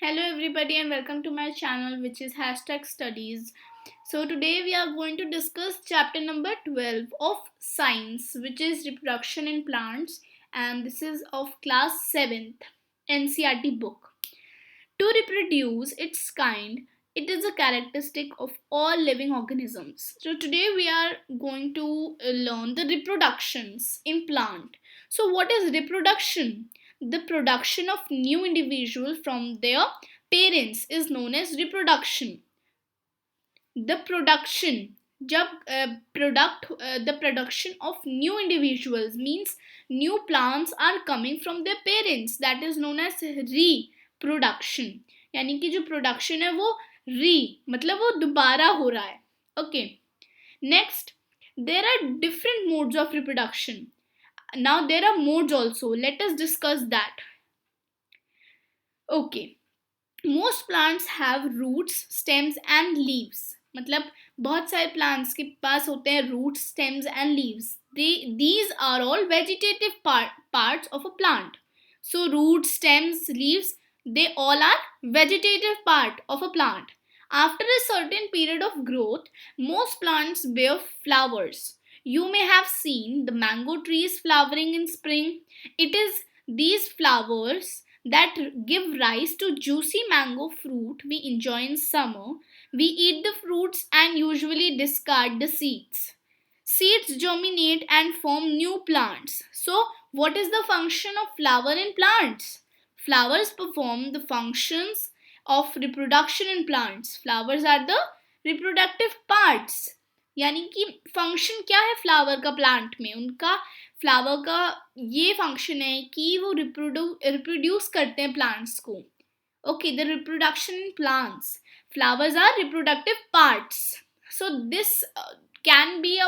Hello everybody and welcome to my channel which is hashtag studies. So today we are going to discuss chapter number 12 of science, which is reproduction in plants, and this is of class 7th NCERT book. To reproduce its kind, it is a characteristic of all living organisms. So today we are going to learn the reproductions in plant. So what is reproduction? The production of new individual from their parents is known as reproduction. The production जब the production of new individuals means new plants are coming from their parents, that is known as reproduction. यानी कि जो production है वो मतलब वो दोबारा हो रहा है. Okay, next, there are different modes of reproduction. Now there are modes also, let us discuss that. Okay, most plants have roots, stems and leaves. मतलब बहुत सारे plants के पास होते हैं roots, stems and leaves. These are all vegetative parts of a plant. So roots, stems, leaves, they all are vegetative part of a plant. After a certain period of growth, most plants bear flowers. You may have seen the mango trees flowering in spring. It is these flowers that give rise to juicy mango fruit we enjoy in summer. We eat the fruits and usually discard the seeds. Seeds germinate and form new plants. So, what is the function of flower in plants? Flowers perform the functions of reproduction in plants. Flowers are the reproductive parts. यानी कि function क्या है flower का plant में, उनका flower का ये function है कि वो रिप्रोड्यूस करते हैं प्लांट्स को. Okay, the reproduction in plants, flowers are reproductive parts. So this can be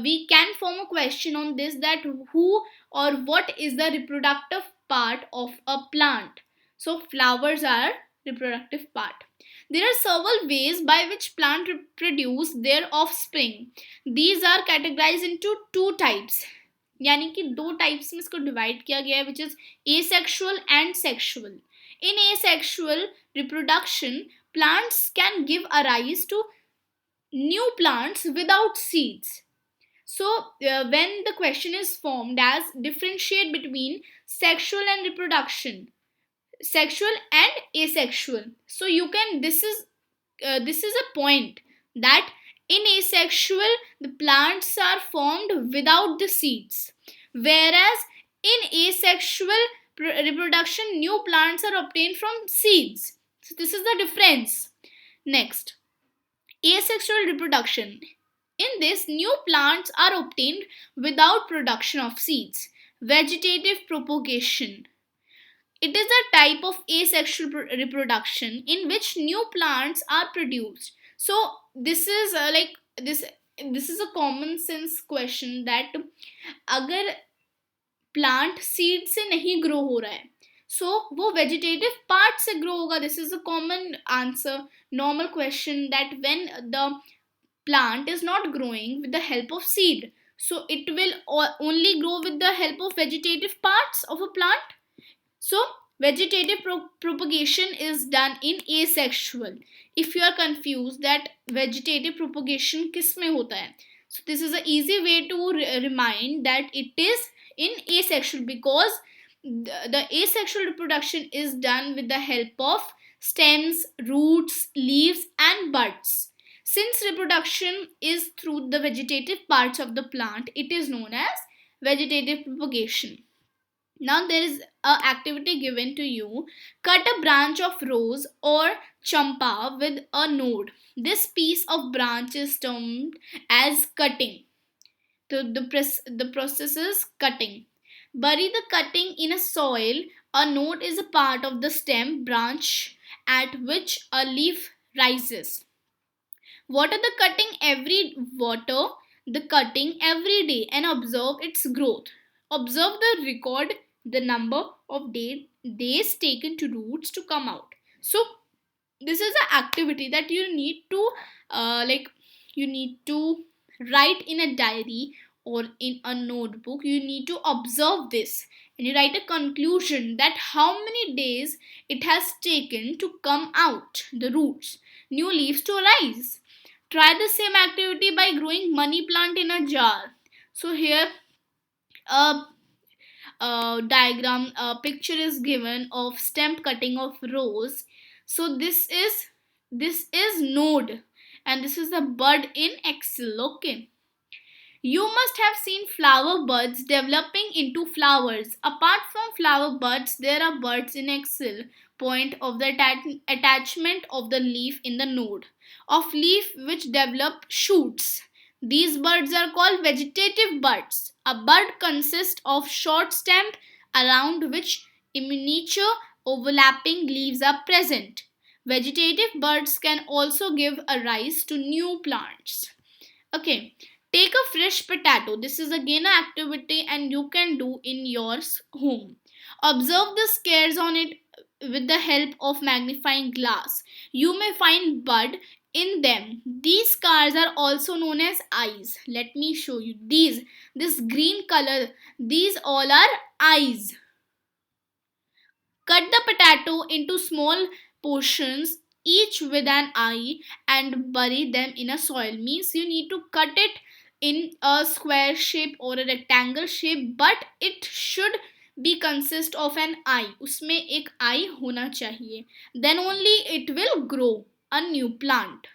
we can form a question on this, that who or what is the reproductive part of a plant. So flowers are reproductive part. There are several ways by which plants reproduce their offspring. These are categorized into two types. यानी कि दो types में इसको divide किया गया है, which is asexual and sexual. In asexual reproduction, plants can give arise to new plants without seeds. So, when the question is formed as differentiate between sexual and reproduction, sexual and asexual, so you can this is a point that in asexual the plants are formed without the seeds, whereas in asexual reproduction new plants are obtained from seeds. So this is the difference. Next, asexual reproduction. In this, new plants are obtained without production of seeds. Vegetative propagation. It is a type of asexual reproduction in which new plants are produced. So this is this is a common sense question that अगर plant seed से नहीं grow हो रहा है, सो वो vegetative part से grow होगा. This is a common answer, normal question, that when the plant is not growing with the help of seed, so it will only grow with the help of vegetative parts of a plant. So vegetative propagation is done in asexual. If you are confused that vegetative propagation किस में होता है, so this is a easy way to remind that it is in asexual, because the asexual reproduction is done with the help of stems, roots, leaves and buds. Since reproduction is through the vegetative parts of the plant, it is known as vegetative propagation. Now there is a activity given to you. Cut a branch of rose or champa with a node. This piece of branch is termed as cutting. The process is cutting. Bury the cutting in a soil. A node is a part of the stem branch at which a leaf rises. Water the cutting every day and observe its growth. Observe the record the number of days taken to roots to come out. So this is an activity that you need to you need to write in a diary or in a notebook, you need to observe this and you write a conclusion that how many days it has taken to come out the roots, new leaves to arise. Try the same activity by growing money plant in a jar. So here a, diagram, a picture is given of stem cutting of rose. So this is node and this is the bud in Excel. Okay, you must have seen flower buds developing into flowers. Apart from flower buds, there are buds in Excel. Point of the attachment of the leaf in the node of leaf which develop shoots. These buds are called vegetative buds. A bud consists of short stem around which miniature overlapping leaves are present. Vegetative buds can also give a rise to new plants. Okay, take a fresh potato. This is again an activity and you can do in your home. Observe the scars on it with the help of magnifying glass. You may find bud in them. These scars are also known as eyes. Let me show you. This green color, these all are eyes. Cut the potato into small portions, each with an eye, and bury them in a soil. Means you need to cut it in a square shape or a rectangle shape, but it should be consist of an eye. उसमें एक eye होना चाहिए. Then only it will grow a new plant.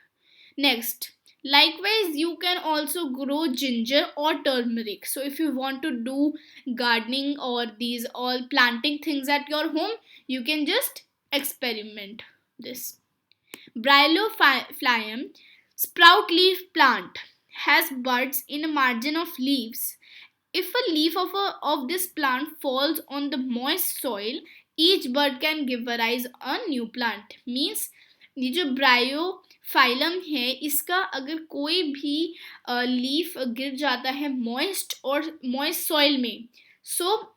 Next, likewise, you can also grow ginger or turmeric. So, if you want to do gardening or these all planting things at your home, you can just experiment this. Bryophyllum sprout leaf plant has buds in a margin of leaves. If a leaf of this plant falls on the moist soil, each bud can give rise a new plant. Means ये जो Bryophyllum है इसका अगर कोई भी leaf गिर जाता है मॉइस्ट सॉइल में, सो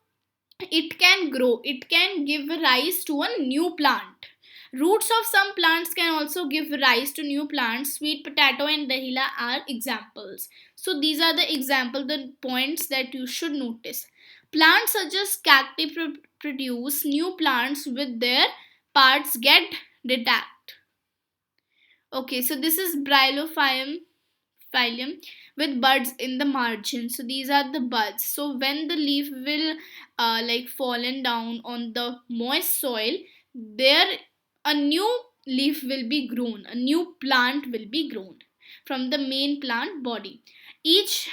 it can grow, it can give rise to a new plant. Roots of some plants can also give rise to new plants. Sweet potato and dahlia are examples. So these are the example, the points that you should notice. Plants such as cacti produce new plants with their parts get detached. Okay, so this is Bryophyllum with buds in the margin. So these are the buds. So when the leaf will like fallen down on the moist soil, there a new leaf will be grown. A new plant will be grown from the main plant body. Each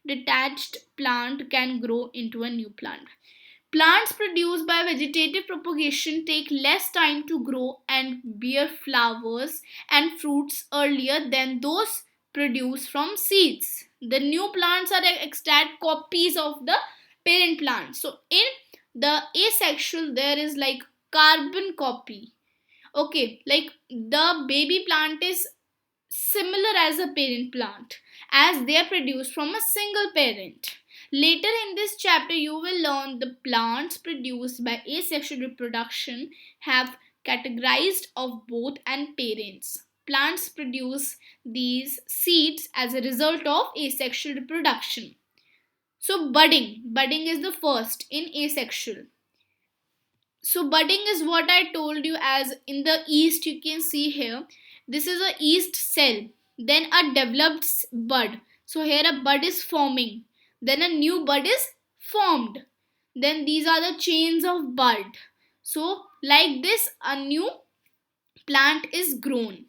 detached plant can grow into a new plant. Plants produced by vegetative propagation take less time to grow and bear flowers and fruits earlier than those produced from seeds. The new plants are exact copies of the parent plant. So in the asexual there is like carbon copy. Okay, like the baby plant is similar as a parent plant as they are produced from a single parent. Later in this chapter, you will learn the plants produced by asexual reproduction have categorized of both and parents. Plants produce these seeds as a result of asexual reproduction. So budding is the first in asexual. So budding is what I told you, as in the yeast you can see here. This is a yeast cell, then a developed bud. So here a bud is forming, then a new bud is formed. Then these are the chains of bud. So like this a new plant is grown.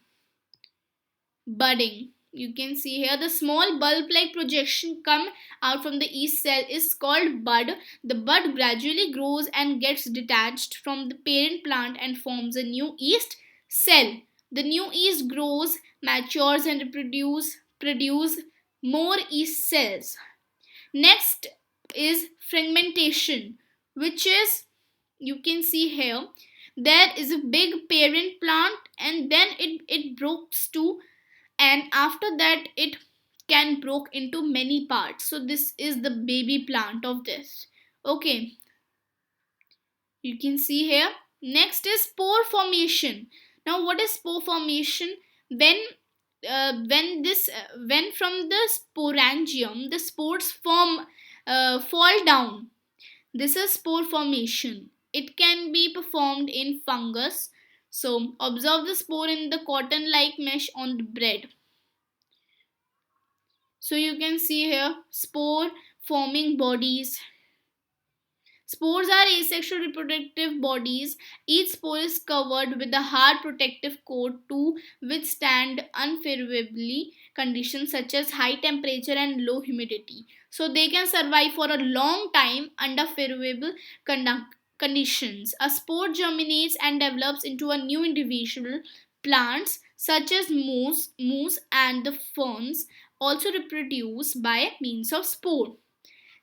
Budding. You can see here the small bulb-like projection come out from the yeast cell is called bud. The bud gradually grows and gets detached from the parent plant and forms a new yeast cell. The new yeast grows, matures and produce more yeast cells. Next is fragmentation, which is, you can see here, there is a big parent plant and then it breaks to, and after that it can broke into many parts. So this is the baby plant of this. Okay, you can see here. Next is spore formation. Now what is spore formation? When when from the sporangium the spores fall down. This is spore formation. It can be performed in fungus. So observe the spore in the cotton like mesh on the bread. So you can see here spore forming bodies. Spores are asexual reproductive bodies. Each spore is covered with a hard protective coat to withstand unfavorably conditions such as high temperature and low humidity. So they can survive for a long time under favorable conditions. A spore germinates and develops into a new individual. Plants such as moose and the ferns also reproduce by means of spore.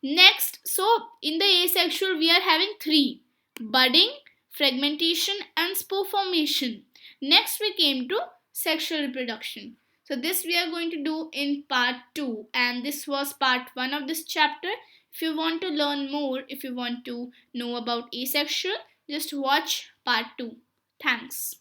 Next, so in the asexual, we are having three: budding, fragmentation, and spore formation. Next, we came to sexual reproduction. So, this we are going to do in part 2, and this was part 1 of this chapter. If you want to learn more, if you want to know about asexual, just watch part 2. Thanks.